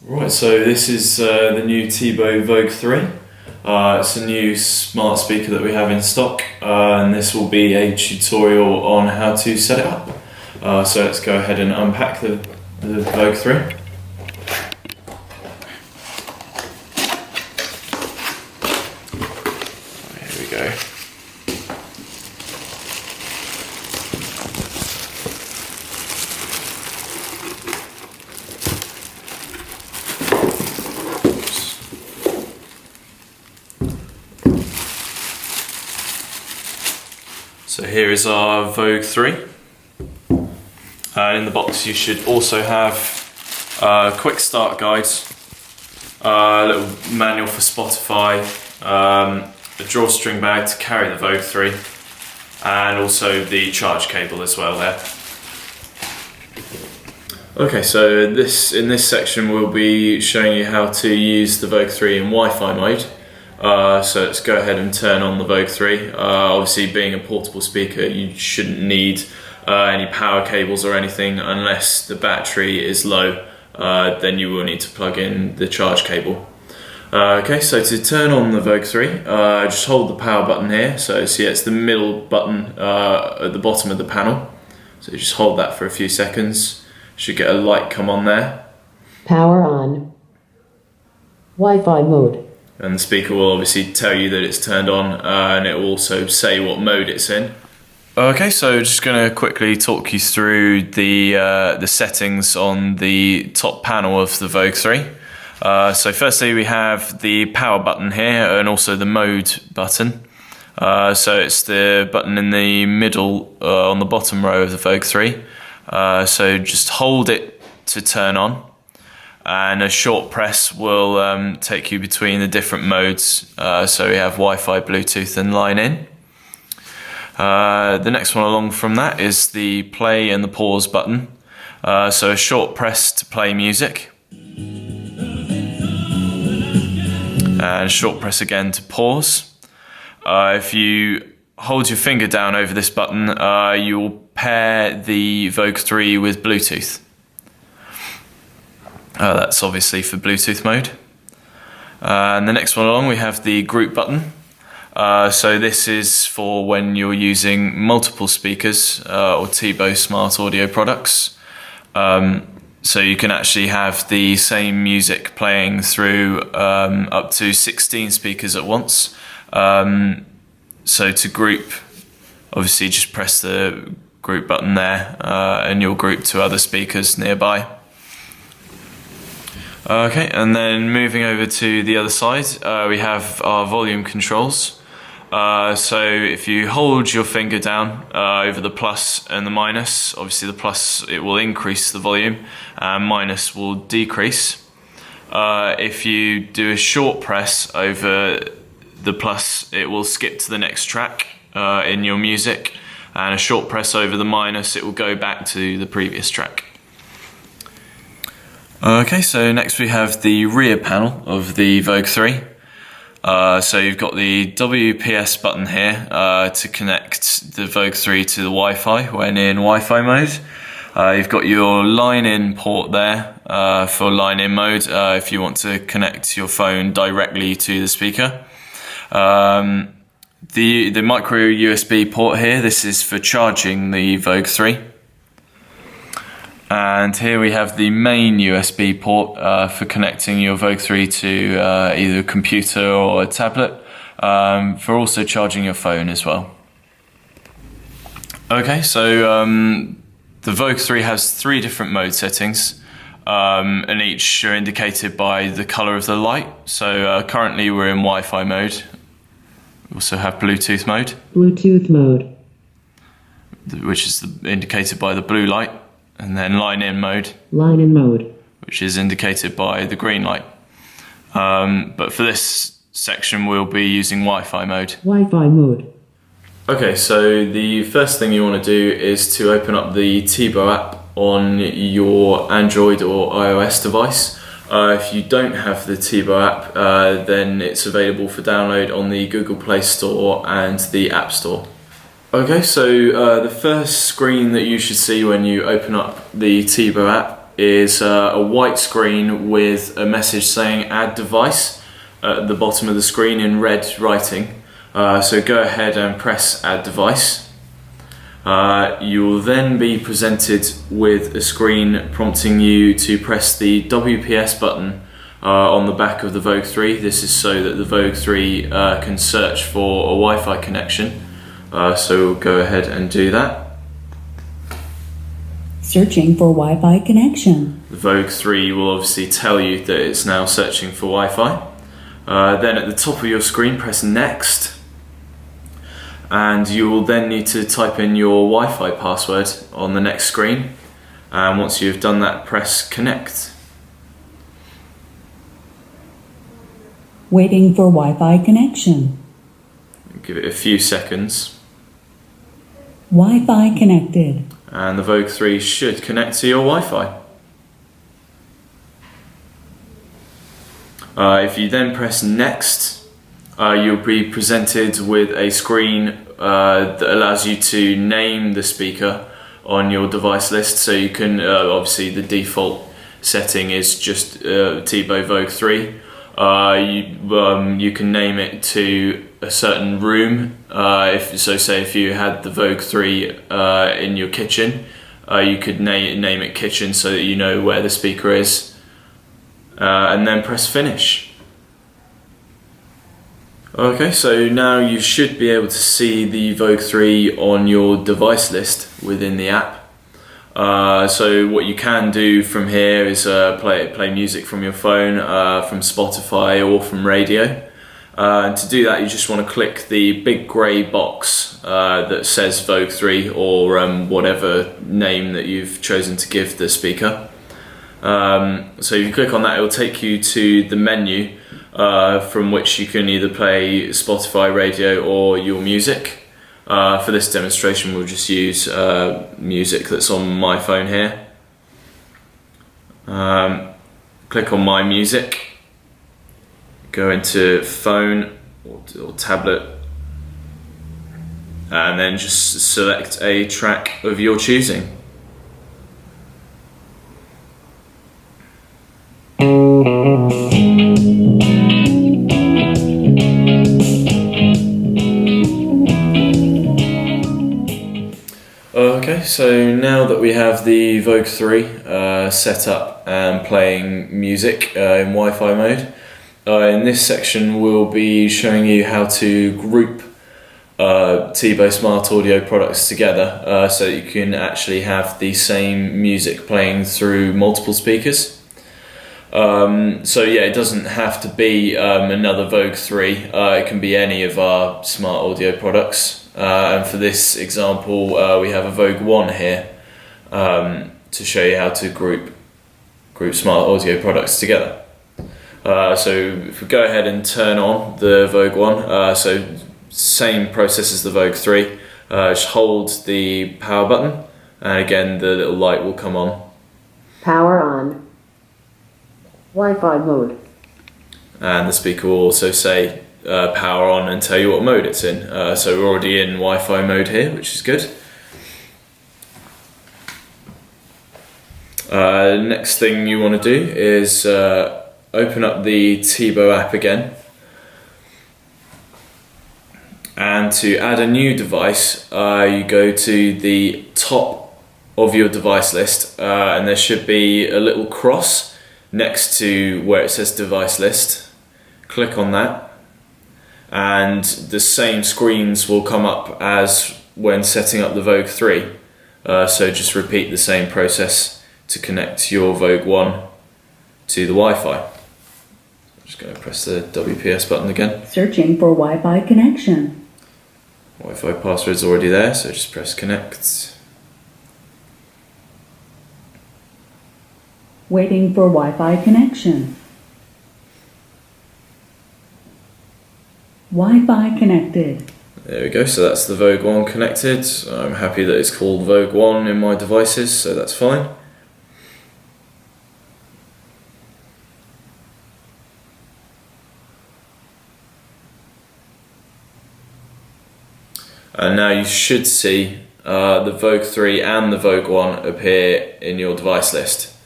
Right, so this is the new TIBO Vogue 3. It's a new smart speaker that we have in stock, and this will be a tutorial on how to set it up. So let's go ahead and unpack the Vogue 3. Here we go. So here is our Vogue 3. In the box you should also have a quick start guide, a little manual for Spotify, a drawstring bag to carry the Vogue 3, and also the charge cable as well there. Okay, so in this section we'll be showing you how to use the Vogue 3 in Wi-Fi mode. So let's go ahead and turn on the Vogue 3. Obviously, being a portable speaker, you shouldn't need any power cables or anything unless the battery is low. Then you will need to plug in the charge cable. Okay, so to turn on the Vogue 3, just hold the power button here. So see, it's the middle button at the bottom of the panel. So just hold that for a few seconds. Should get a light come on there. Power on. Wi-Fi mode. And the speaker will obviously tell you that it's turned on, and it will also say what mode it's in. Okay, so just going to quickly talk you through the settings on the top panel of the Vogue 3. So firstly we have the power button here and also the mode button. So it's the button in the middle on the bottom row of the Vogue 3. So just hold it to turn on, and a short press will take you between the different modes. So we have Wi-Fi, Bluetooth and line in. The next one along from that is the play and the pause button. So a short press to play music, and a short press again to pause. If you hold your finger down over this button, you will pair the Vogue 3 with Bluetooth. That's obviously for Bluetooth mode. And the next one along we have the group button. So this is for when you're using multiple speakers or TIBO smart audio products. So you can actually have the same music playing through up to 16 speakers at once. So to group, obviously just press the group button there and you'll group to other speakers nearby. Okay, and then moving over to the other side, we have our volume controls. So if you hold your finger down over the plus and the minus, obviously the plus, it will increase the volume, and minus will decrease. If you do a short press over the plus, it will skip to the next track in your music, and a short press over the minus, it will go back to the previous track. Okay, so next we have the rear panel of the Vogue 3. So you've got the WPS button here to connect the Vogue 3 to the Wi-Fi when in Wi-Fi mode. You've got your line-in port there for line-in mode if you want to connect your phone directly to the speaker. The micro USB port here, this is for charging the Vogue 3. And here we have the main USB port for connecting your Vogue 3 to either a computer or a tablet, for also charging your phone as well. Okay, so the Vogue 3 has 3 different mode settings, and each are indicated by the colour of the light. So currently we're in Wi-Fi mode. We also have Bluetooth mode. Bluetooth mode. Which is indicated by the blue light. And then line-in mode. Line-in mode. Which is indicated by the green light. But for this section we'll be using Wi-Fi mode. Wi-Fi mode. Okay, so the first thing you want to do is to open up the TIBO app on your Android or iOS device. If you don't have the TIBO app, then it's available for download on the Google Play Store and the App Store. Okay, so the first screen that you should see when you open up the TIBO app is a white screen with a message saying add device at the bottom of the screen in red writing. So go ahead and press add device. You will then be presented with a screen prompting you to press the WPS button on the back of the Vogue 3. This is so that the Vogue 3 can search for a Wi-Fi connection. So we'll go ahead and do that. Searching for Wi-Fi connection. The Vogue 3 will obviously tell you that it's now searching for Wi-Fi. Then at the top of your screen, press next. And you will then need to type in your Wi-Fi password on the next screen. And once you've done that, press connect. Waiting for Wi-Fi connection. Give it a few seconds. Wi-Fi connected. And the Vogue 3 should connect to your Wi-Fi. If you then press next, you'll be presented with a screen that allows you to name the speaker on your device list. So you can, obviously the default setting is just TIBO Vogue 3. You can name it to a certain room. Say if you had the Vogue 3 in your kitchen, you could name it kitchen so that you know where the speaker is, and then press finish. Okay, so now you should be able to see the Vogue 3 on your device list within the app. So what you can do from here is play music from your phone, from Spotify or from radio. And to do that, you just want to click the big grey box that says Vogue 3 or whatever name that you've chosen to give the speaker. So if you click on that, it will take you to the menu from which you can either play Spotify, radio or your music. For this demonstration, we'll just use music that's on my phone here. Click on My Music. Go into phone or tablet, and then just select a track of your choosing. Okay, so now that we have the Vogue 3 set up and playing music in Wi-Fi mode, in this section we'll be showing you how to group TIBO smart audio products together so that you can actually have the same music playing through multiple speakers. So yeah, it doesn't have to be another Vogue 3, it can be any of our smart audio products. And for this example, we have a Vogue 1 here to show you how to group smart audio products together. So if we go ahead and turn on the Vogue 1, so same process as the Vogue 3, just hold the power button and again the little light will come on. Power on. Wi-Fi mode. And the speaker will also say power on and tell you what mode it's in. So we're already in Wi-Fi mode here, which is good. Next thing you want to do is open up the TIBO app again, and to add a new device you go to the top of your device list and there should be a little cross next to where it says device list. Click on that and the same screens will come up as when setting up the Vogue 3, so just repeat the same process to connect your Vogue 1 to the Wi-Fi. Just going to press the WPS button again. Searching for Wi-Fi connection. Wi-Fi password's already there, so just press connect. Waiting for Wi-Fi connection. Wi-Fi connected. There we go, so that's the Vogue 1 connected. I'm happy that it's called Vogue 1 in my devices, so that's fine. And now you should see the Vogue 3 and the Vogue 1 appear in your device list.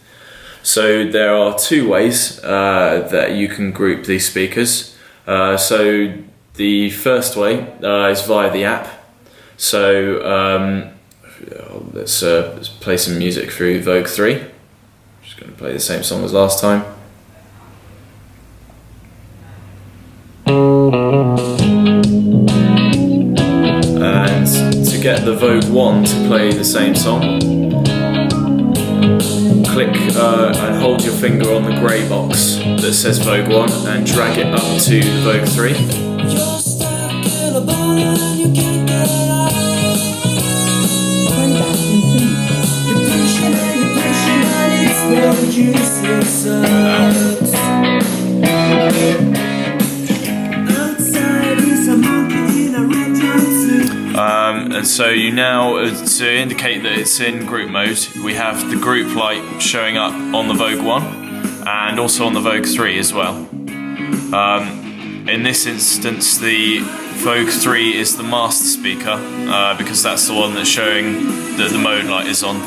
So there are two ways that you can group these speakers. So the first way is via the app. So let's play some music through Vogue 3. I'm just going to play the same song as last time. And to get the Vogue 1 to play the same song, click and hold your finger on the grey box that says Vogue 1 and drag it up to the Vogue 3. You're stuck in a ball and you can't get out. Playback in sync. You're pushing and it's no use, it sucks. Outside is a monkey in a red jumpsuit. And so you now, to indicate that it's in group mode, we have the group light showing up on the Vogue 1 and also on the Vogue 3 as well. In this instance, the Vogue 3 is the master speaker because that's the one that's showing that the mode light is on.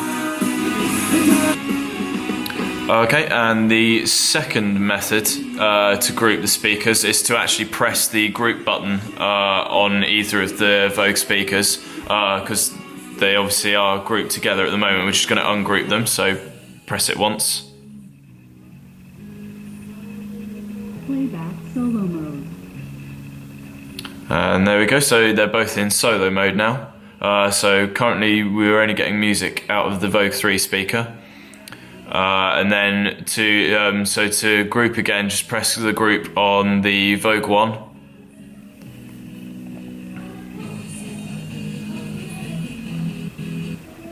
Okay, and the second method to group the speakers is to actually press the group button on either of the Vogue speakers because they obviously are grouped together at the moment. We're just going to ungroup them, so press it once. Playback solo mode. And there we go, so they're both in solo mode now. So currently we're only getting music out of the Vogue 3 speaker. And then to group again, just press the group on the Vogue 1.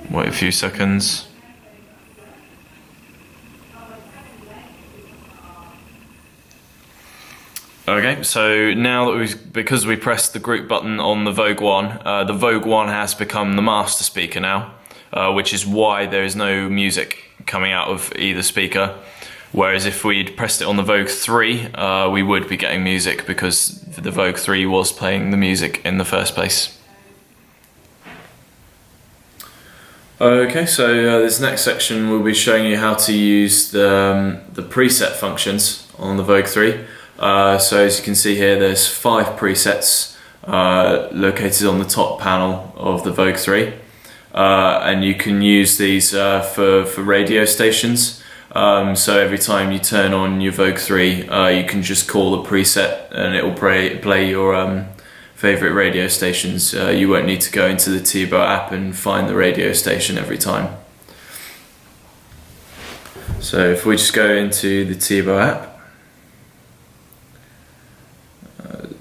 Wait a few seconds. Okay, so now that because we pressed the group button on the Vogue 1, the Vogue 1 has become the master speaker now, which is why there is no music coming out of either speaker. Whereas if we'd pressed it on the Vogue 3, we would be getting music because the Vogue 3 was playing the music in the first place. Okay, so this next section we'll be showing you how to use the preset functions on the Vogue 3. So as you can see here, there's 5 presets located on the top panel of the Vogue 3. And you can use these for radio stations. So every time you turn on your Vogue 3, you can just call the preset and it will play your favourite radio stations. You won't need to go into the TIBO app and find the radio station every time. So if we just go into the TIBO app,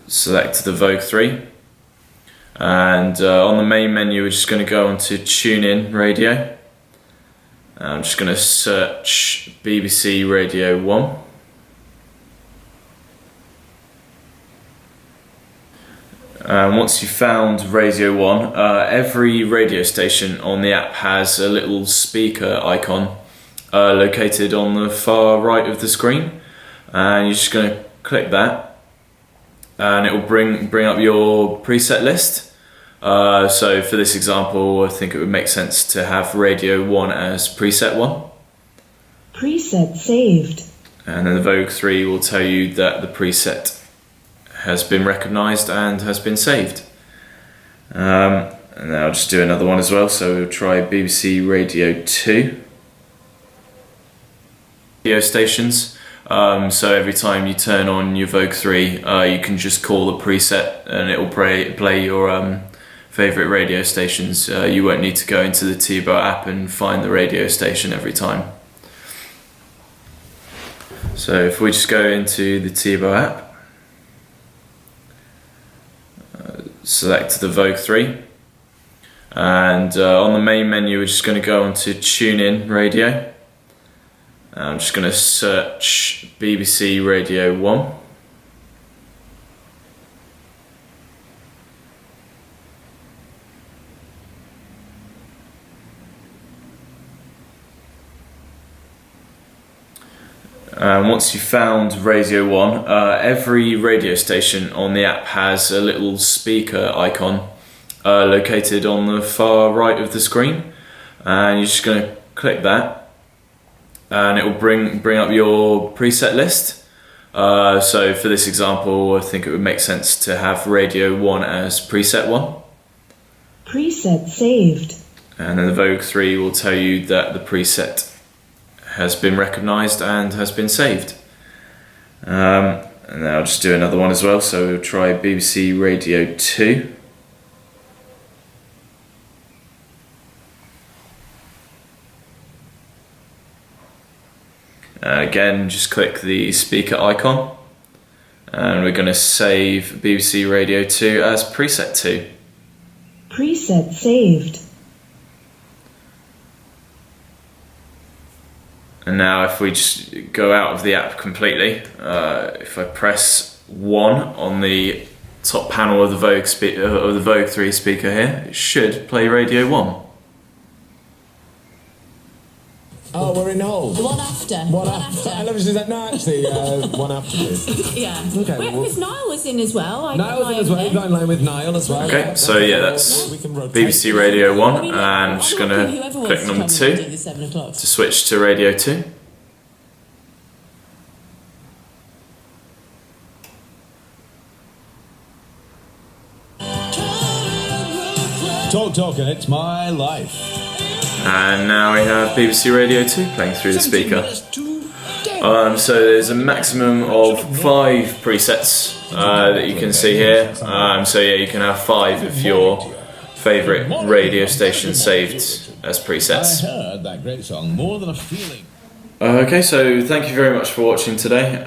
select the Vogue 3, and on the main menu we're just going to go on to Tune In Radio. I'm just going to search BBC Radio 1. And once you've found Radio 1, every radio station on the app has a little speaker icon located on the far right of the screen, and you're just going to click that and it will bring up your preset list. So for this example, I think it would make sense to have Radio 1 as preset 1. Preset saved. And then the Vogue 3 will tell you that the preset has been recognised and has been saved. And then I'll just do another one as well, so we'll try BBC Radio 2. Radio stations. So every time you turn on your Vogue 3, you can just call the preset and it will play your favourite radio stations. You won't need to go into the TIBO app and find the radio station every time. So if we just go into the TIBO app, select the Vogue 3, and on the main menu we're just going to go on to Tune In Radio. I'm just going to search BBC Radio 1. And once you've found Radio 1, every radio station on the app has a little speaker icon located on the far right of the screen, and you're just going to click that and it will bring up your preset list. So for this example, I think it would make sense to have radio 1 as preset 1. Preset saved. And then the Vogue 3 will tell you that the preset has been recognised and has been saved. And then I'll just do another one as well, so we'll try BBC Radio 2. Again, just click the speaker icon, and we're going to save BBC Radio 2 as preset 2. Preset saved. And now if we just go out of the app completely, if I press 1 on the top panel of the Vogue 3 speaker here, it should play Radio 1. Oh, we're in hold. The one after. One after. I love it. She's like, no, actually, one after this. Yeah. Okay. Because Niall was in as well. Niall's in as well. You got in line with Niall as well. Okay, so yeah, that's BBC Radio 1, and I'm just going to click number 2 to switch to Radio 2. Talking, it's my life. And now we have BBC Radio 2 playing through the speaker. So there's a maximum of 5 presets that you can see here. So yeah, you can have 5 of your favourite radio stations saved as presets. I heard that great song, More Than a Feeling. Okay, so thank you very much for watching today.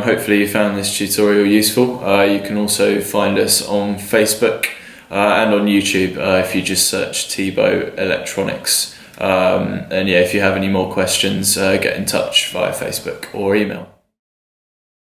Hopefully you found this tutorial useful. You can also find us on Facebook and on YouTube if you just search TIBO Electronics. And yeah, if you have any more questions, get in touch via Facebook or email.